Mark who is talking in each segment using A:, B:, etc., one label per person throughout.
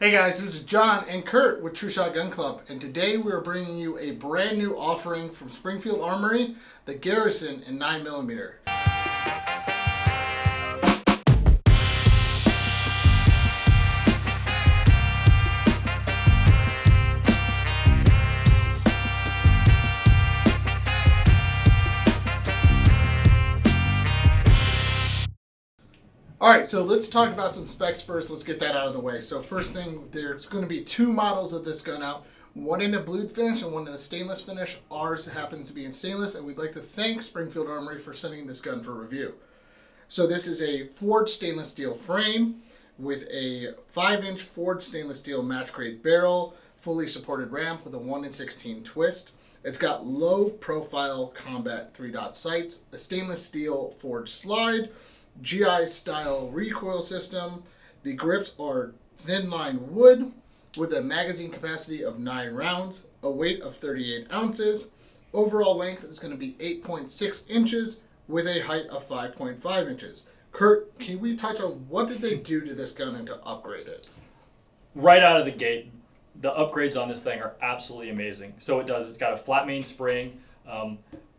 A: Hey guys, this is John and Curt with True Shot Gun Club, and today we're bringing you a brand new offering from Springfield Armory, the Garrison in 9mm. Alright, so let's talk about some specs first. Let's get that out of the way. So first thing, there's going to be two models of this gun out. One in a blued finish and one in a stainless finish. Ours happens to be in stainless, and we'd like to thank Springfield Armory for sending this gun for review. So this is a forged stainless steel frame with a 5-inch forged stainless steel match grade barrel, fully supported ramp with a 1/16 twist. It's got low profile combat 3-dot sights, a stainless steel forged slide, GI style recoil system. The grips are thin line wood with a magazine capacity of 9 rounds, a weight of 38 ounces. Overall length is going to be 8.6 inches with a height of 5.5 inches. Curt, can we touch on what did they do to this gun and to upgrade it?
B: Right out of the gate, the upgrades on this thing are absolutely amazing. So it's got a flat mainspring.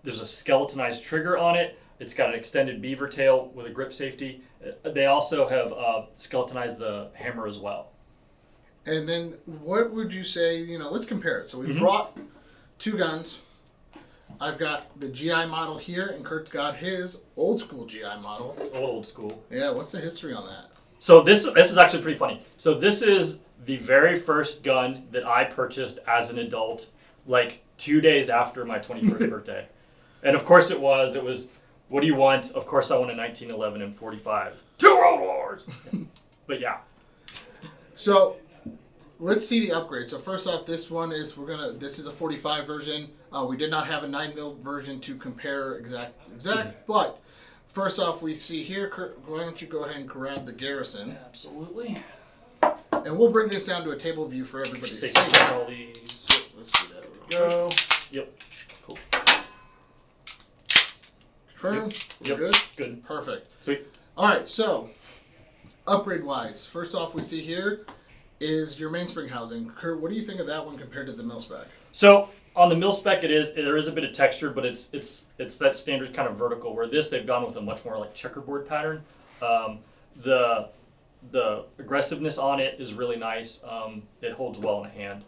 B: There's a skeletonized trigger on it. It's got an extended beaver tail with a grip safety. They also have skeletonized the hammer as well.
A: And then what would you say, let's compare it. So we brought two guns. I've got the GI model here, and Curt's got his old school GI model.
B: Old school.
A: Yeah, what's the history on that?
B: So this is actually pretty funny. So this is the very first gun that I purchased as an adult, like 2 days after my 21st birthday. And of course it was, what do you want? Of course I want a 1911 and 45. 2 World Wars! But yeah.
A: So let's see the upgrade. So first off, this one is this is a 45 version. We did not have a 9mm version to compare exact. But first off, we see here. Curt, why don't you go ahead and grab the Garrison?
B: Absolutely.
A: And we'll bring this down to a table view for everybody's sake.
B: All these.
A: Let's see that.
B: Go. Yep. Cool.
A: Confirm.
B: Yep.
A: Good.
B: Good.
A: Perfect.
B: Sweet.
A: All right. So upgrade wise, first off, we see here is your mainspring housing. Curt, what do you think of that one compared to the Mil-Spec?
B: So on the Mil-Spec, there is a bit of texture, but it's that standard kind of vertical. Where they've gone with a much more like checkerboard pattern. The aggressiveness on it is really nice. It holds well in a hand.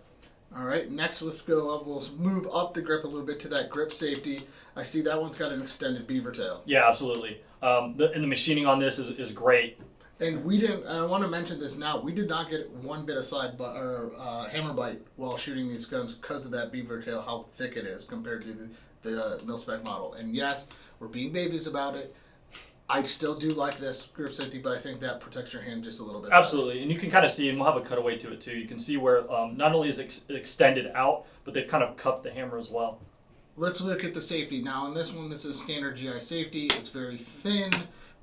A: All right, next let's go up. We'll move up the grip a little bit to that grip safety. I see that one's got an extended beaver tail.
B: Yeah, absolutely. And the machining on this is great.
A: And I want to mention this now, we did not get one bit of hammer bite while shooting these guns because of that beaver tail, how thick it is compared to the Mil-Spec model. And yes, we're being babies about it. I still do like this grip safety, but I think that protects your hand just a little bit.
B: Absolutely,
A: better.
B: And you can kind of see, and we'll have a cutaway to it too. You can see where not only is it extended out, but they've kind of cupped the hammer as well.
A: Let's look at the safety. Now on this one, this is standard GI safety. It's very thin,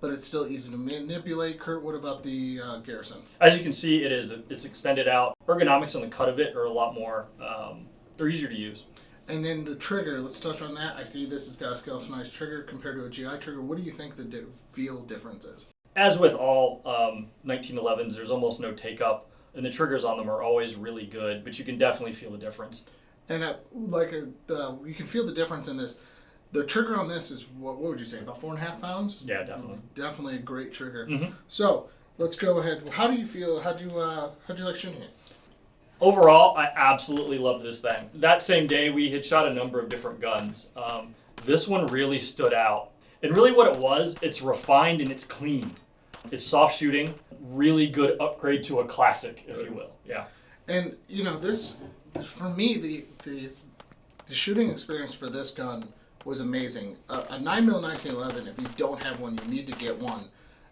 A: but it's still easy to manipulate. Curt, what about the Garrison?
B: As you can see, it's extended out. Ergonomics on the cut of it are a lot more, they're easier to use.
A: And then the trigger, let's touch on that. I see this has got a skeletonized trigger compared to a GI trigger. What do you think the feel difference is?
B: As with all 1911s, there's almost no take-up, and the triggers on them are always really good, but you can definitely feel the difference.
A: And you can feel the difference in this. The trigger on this is, what would you say, about 4.5 pounds?
B: Yeah, definitely.
A: Definitely a great trigger.
B: Mm-hmm.
A: So let's go ahead. How do you feel? How'd you like shooting it?
B: Overall, I absolutely loved this thing. That same day, we had shot a number of different guns. This one really stood out. And really what it was, it's refined and it's clean. It's soft shooting, really good upgrade to a classic, if you will. Yeah.
A: And, this, for me, the shooting experience for this gun was amazing. A 9mm 1911, if you don't have one, you need to get one.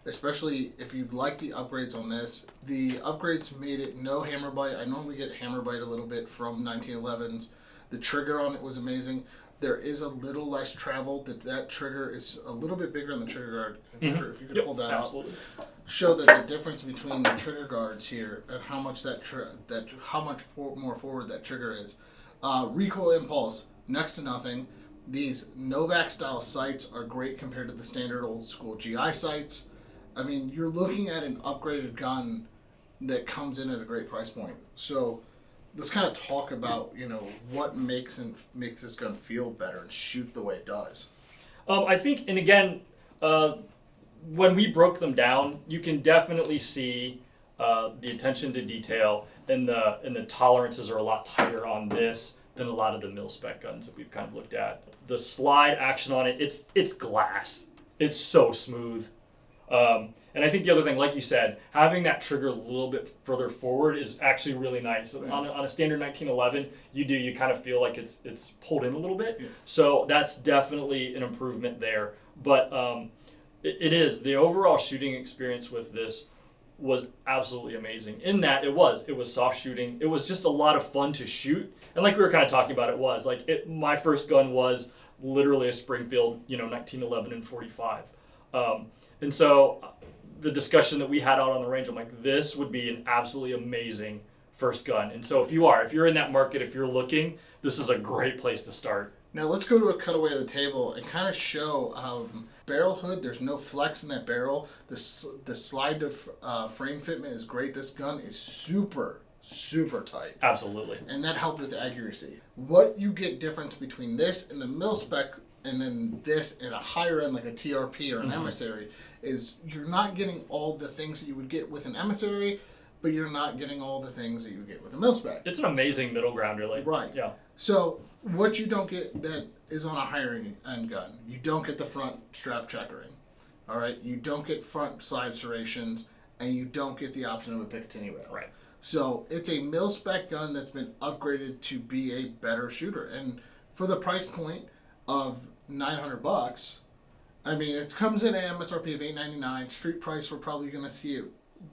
A: Especially if you like the upgrades on this. The upgrades made it no hammer bite. I normally get hammer bite a little bit from 1911s. The trigger on it was amazing. There is a little less travel. That trigger is a little bit bigger on the trigger guard. Mm-hmm. If you could hold that
B: absolutely.
A: up, show that the difference between the trigger guards here and how much more forward that trigger is. Recoil impulse, next to nothing. These Novak style sights are great compared to the standard old school GI sights. I mean, you're looking at an upgraded gun that comes in at a great price point. So let's kind of talk about, what makes this gun feel better and shoot the way it does.
B: I think, and again, when we broke them down, you can definitely see the attention to detail and the tolerances are a lot tighter on this than a lot of the Mil-Spec guns that we've kind of looked at. The slide action on it, it's glass. It's so smooth. And I think the other thing, like you said, having that trigger a little bit further forward is actually really nice.
A: Yeah.
B: On a standard 1911, you kind of feel like it's pulled in a little bit.
A: Yeah.
B: So that's definitely an improvement there. But it is. The overall shooting experience with this was absolutely amazing. In that it was soft shooting. It was just a lot of fun to shoot. And like we were kind of talking about, my first gun was literally a Springfield, 1911 and 45. And so the discussion that we had out on the range, I'm like, this would be an absolutely amazing first gun. And so if you're in that market, if you're looking, this is a great place to start.
A: Now let's go to a cutaway of the table and kind of show barrel hood. There's no flex in that barrel. The slide to frame fitment is great. This gun is super, super tight.
B: Absolutely.
A: And that helped with accuracy. What you get difference between this and the Mil-Spec and then this in a higher end like a TRP or an emissary is you're not getting all the things that you would get with an emissary, but you're not getting all the things that you would get with a Mil-Spec.
B: It's an amazing middle ground, really.
A: Right.
B: Yeah.
A: So what you don't get that is on a higher end gun, you don't get the front strap checkering. All right. You don't get front slide serrations, and you don't get the option of a Picatinny rail.
B: Right.
A: So it's a Mil-Spec gun that's been upgraded to be a better shooter, and for the price point of $900, I mean, it comes in at MSRP of $899. Street price, we're probably going to see it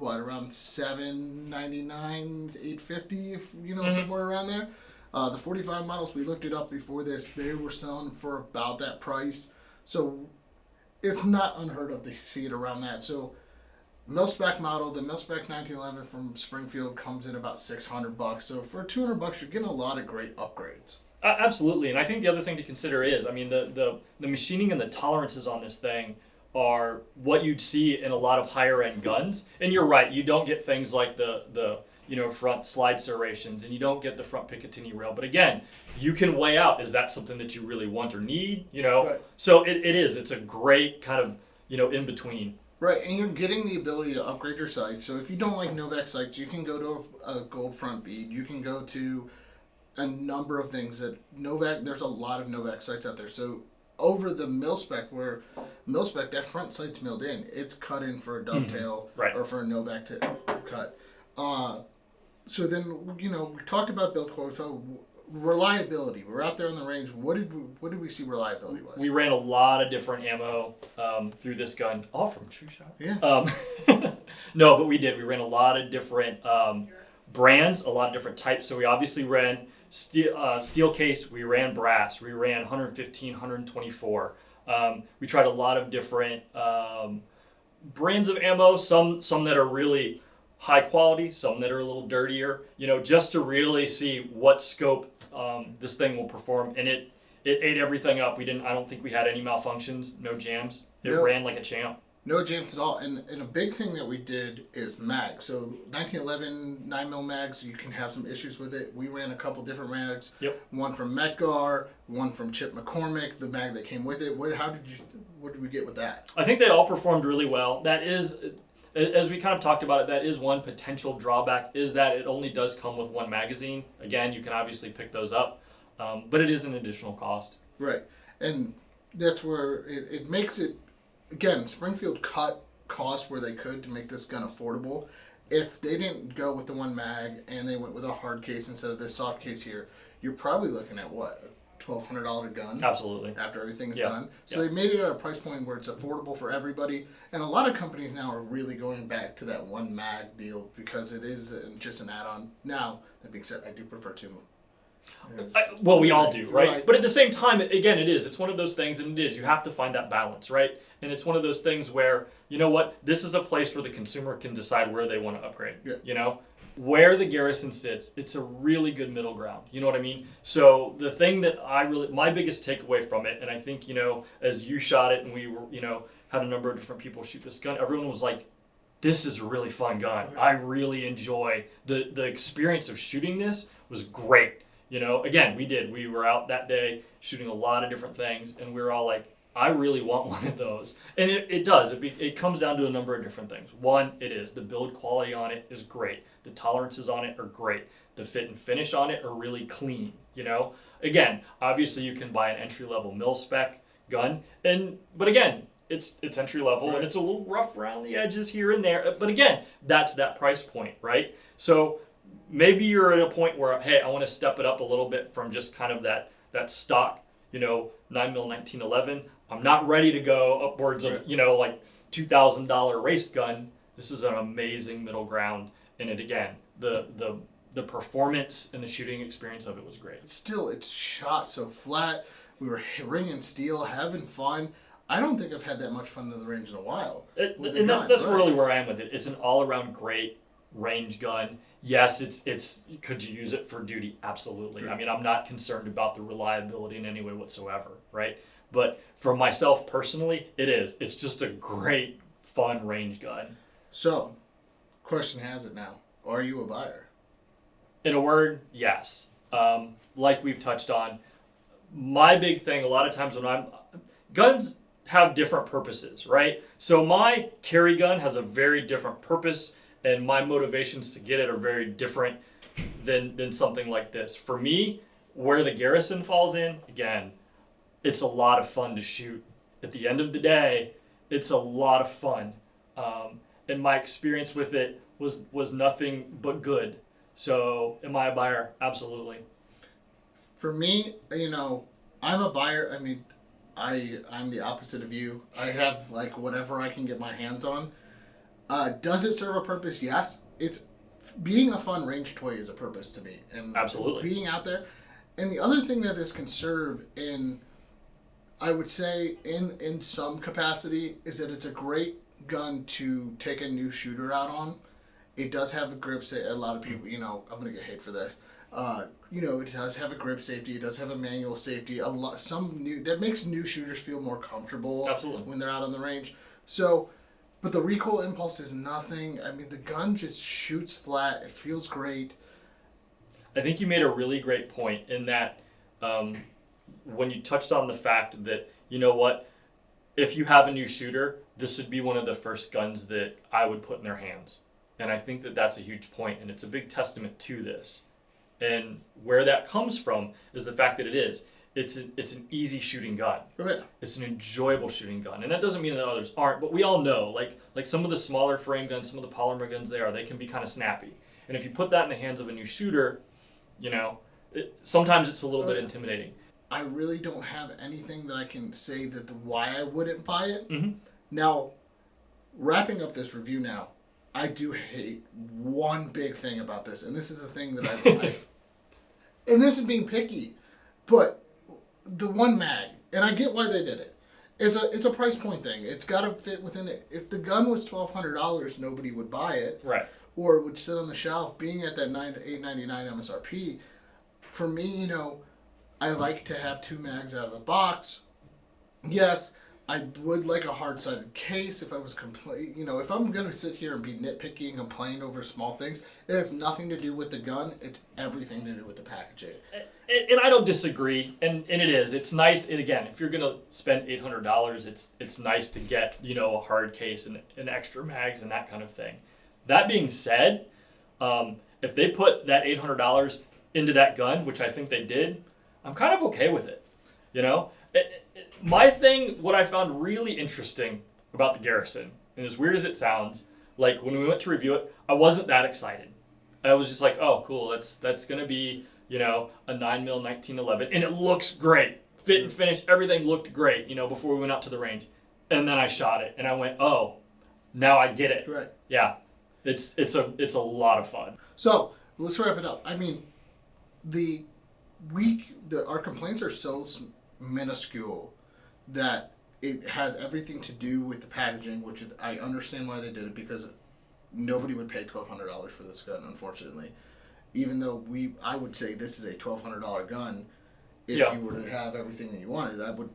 A: around $799, $850, if somewhere around there. The 45 models, we looked it up before this, they were selling for about that price. So it's not unheard of to see it around that. So Mil-Spec model, the Mil-Spec 1911 from Springfield comes in about $600. So for $200, you're getting a lot of great upgrades.
B: Absolutely, and I think the other thing to consider is, the machining and the tolerances on this thing are what you'd see in a lot of higher end guns. And you're right, you don't get things like the front slide serrations, and you don't get the front Picatinny rail. But again, you can weigh out, is that something that you really want or need?
A: Right.
B: So it's a great kind of in between.
A: Right, and you're getting the ability to upgrade your sights. So if you don't like Novak sights, you can go to a gold front bead. You can go to a number of things that Novak, there's a lot of Novak sights out there. So over the Mil-Spec, where Mil-Spec, that front sight's milled in. It's cut in for a dovetail
B: Right.
A: or for a Novak to cut. So then, we talked about build quality. So reliability. We're out there on the range. What did we see reliability was?
B: We ran a lot of different ammo through this gun, all from True Shot.
A: Yeah.
B: No, but we did. We ran a lot of different brands, a lot of different types. So we obviously ran steel case. We ran brass. We ran 115, 124. We tried a lot of different brands of ammo. Some that are really high quality, some that are a little dirtier. Just to really see what scope this thing will perform. And it ate everything up. I don't think we had any malfunctions, no jams. It ran like a champ.
A: No jams at all. And a big thing that we did is mags. So 1911 9mm mags, you can have some issues with it. We ran a couple different mags.
B: Yep.
A: One from Metgar, one from Chip McCormick, the mag that came with it. What did we get with that?
B: I think they all performed really well. That is, as we kind of talked about it, that is one potential drawback, is that it only does come with one magazine. Again, you can obviously pick those up, but it is an additional cost.
A: Right. And that's where it makes it, again, Springfield cut costs where they could to make this gun affordable. If they didn't go with the one mag and they went with a hard case instead of this soft case here, you're probably looking at what? A $1,200 gun?
B: Absolutely.
A: After everything is
B: Yeah.
A: done. So they made it at a price point where it's affordable for everybody. And a lot of companies now are really going back to that one mag deal because it is just an add-on. Now, that being said, I do prefer two.
B: Well, we all do, right? But at the same time, again, it's one of those things, and you have to find that balance, right? And it's one of those things where, this is a place where the consumer can decide where they want to upgrade.
A: Yeah.
B: Where the Garrison sits, it's a really good middle ground. You know what I mean? So the thing that my biggest takeaway from it, and I think, as you shot it and we were, had a number of different people shoot this gun, everyone was like, this is a really fun gun. I really enjoy the experience of shooting this was great. Again, we were out that day shooting a lot of different things, and we were all like, I really want one of those. And it does. It comes down to a number of different things. One, the build quality on it is great. The tolerances on it are great. The fit and finish on it are really clean. Again, obviously you can buy an entry-level Mil-Spec gun, but again, it's entry level, right, and it's a little rough around the edges here and there. But again, that's that price point, right? So maybe you're at a point where, hey, I want to step it up a little bit from just kind of that stock, 9mm 1911. I'm not ready to go upwards of, like $2,000 race gun. This is an amazing middle ground. And again, the performance and the shooting experience of it was great.
A: Still, it's shot so flat. We were ringing steel, having fun. I don't think I've had that much fun in the range in a while.
B: And that's really where I am with it. It's an all-around great range gun. Yes, it's could you use it for duty? Absolutely. I mean, I'm not concerned about the reliability in any way whatsoever, right? But for myself personally, it is. It's just a great, fun range gun.
A: So, question has it now. Are you a buyer?
B: In a word, yes. Like we've touched on, my big thing, a lot of times when guns have different purposes, right? So my carry gun has a very different purpose, and my motivations to get it are very different than something like this. For me, where the Garrison falls in, again, it's a lot of fun to shoot. At the end of the day, it's a lot of fun. And my experience with it was nothing but good. So am I a buyer? Absolutely.
A: For me, I'm a buyer. I mean, I'm the opposite of you. I have like whatever I can get my hands on. Does it serve a purpose? Yes. It's being a fun range toy is a purpose to me, and
B: absolutely
A: being out there. And the other thing that this can serve in, I would say, in some capacity, is that it's a great gun to take a new shooter out on. It does have a grip. A lot of people, I'm gonna get hate for this. It does have a grip safety. It does have a manual safety. That makes new shooters feel more comfortable.
B: Absolutely.
A: When they're out on the range. So, but the recoil impulse is nothing. I mean, the gun just shoots flat. It feels great.
B: I think you made a really great point in that when you touched on the fact that, if you have a new shooter, this would be one of the first guns that I would put in their hands. And I think that that's a huge point, and it's a big testament to this. And where that comes from is the fact that it's an easy shooting gun.
A: Oh, yeah.
B: It's an enjoyable shooting gun. And that doesn't mean that others aren't, but we all know, like some of the smaller frame guns, some of the polymer guns they can be kind of snappy. And if you put that in the hands of a new shooter, sometimes it's a little bit intimidating.
A: I really don't have anything that I can say that why I wouldn't buy it.
B: Mm-hmm.
A: Now, wrapping up this review now, I do hate one big thing about this, and this is the thing that and this is being picky, but the one mag, and I get why they did it. It's a price point thing. It's got to fit within it. If the gun was $1,200, nobody would buy it,
B: right?
A: Or it would sit on the shelf. Being at that $8.99 MSRP, for me, I like to have two mags out of the box. Yes, I would like a hard-sided case if I was if I'm going to sit here and be nitpicky and complain over small things, it has nothing to do with the gun. It's everything to do with the packaging.
B: And I don't disagree. And it is. It's nice. And again, if you're going to spend $800, it's nice to get, a hard case and extra mags and that kind of thing. That being said, if they put that $800 into that gun, which I think they did, I'm kind of okay with it. My thing, what I found really interesting about the Garrison, and as weird as it sounds, like when we went to review it, I wasn't that excited. I was just like, oh, cool, that's going to be, a 9mm 1911, and it looks great. Fit and finish, everything looked great, before we went out to the range. And then I shot it, and I went, oh, now I get it.
A: Right.
B: Yeah, it's a lot of fun.
A: So, let's wrap it up. I mean, our complaints are so minuscule that it has everything to do with the packaging, which I understand why they did it, because nobody would pay $1,200 for this gun, unfortunately. Even though I would say this is a $1,200 gun, if you were to have everything that you wanted, I would.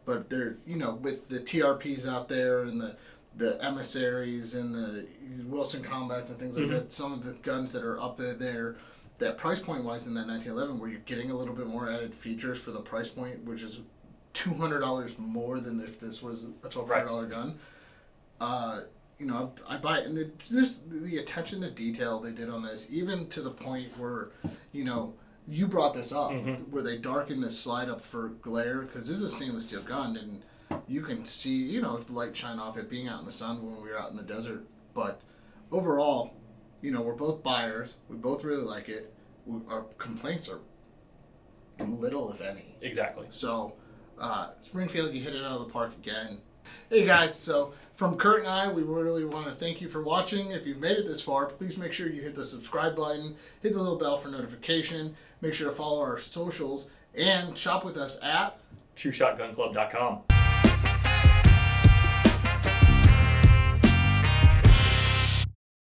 A: But they're with the TRPs out there and the emissaries and the Wilson Combats and things like that. Some of the guns that are up there, that price point wise in that 1911, where you're getting a little bit more added features for the price point, which is $200 more than if this was a $1,200 gun. I buy it, and the attention to detail they did on this, even to the point where, you brought this up, where they darkened this slide up for glare, because this is a stainless steel gun, and you can see, light shine off it being out in the sun when we were out in the desert. But overall, we're both buyers. We both really like it. Our complaints are little, if any.
B: Exactly.
A: So, Springfield, you hit it out of the park again. Hey guys, so from Curt and I, we really want to thank you for watching. If you've made it this far, please make sure you hit the subscribe button, hit the little bell for notification, make sure to follow our socials, and shop with us at
B: TrueShotGunClub.com.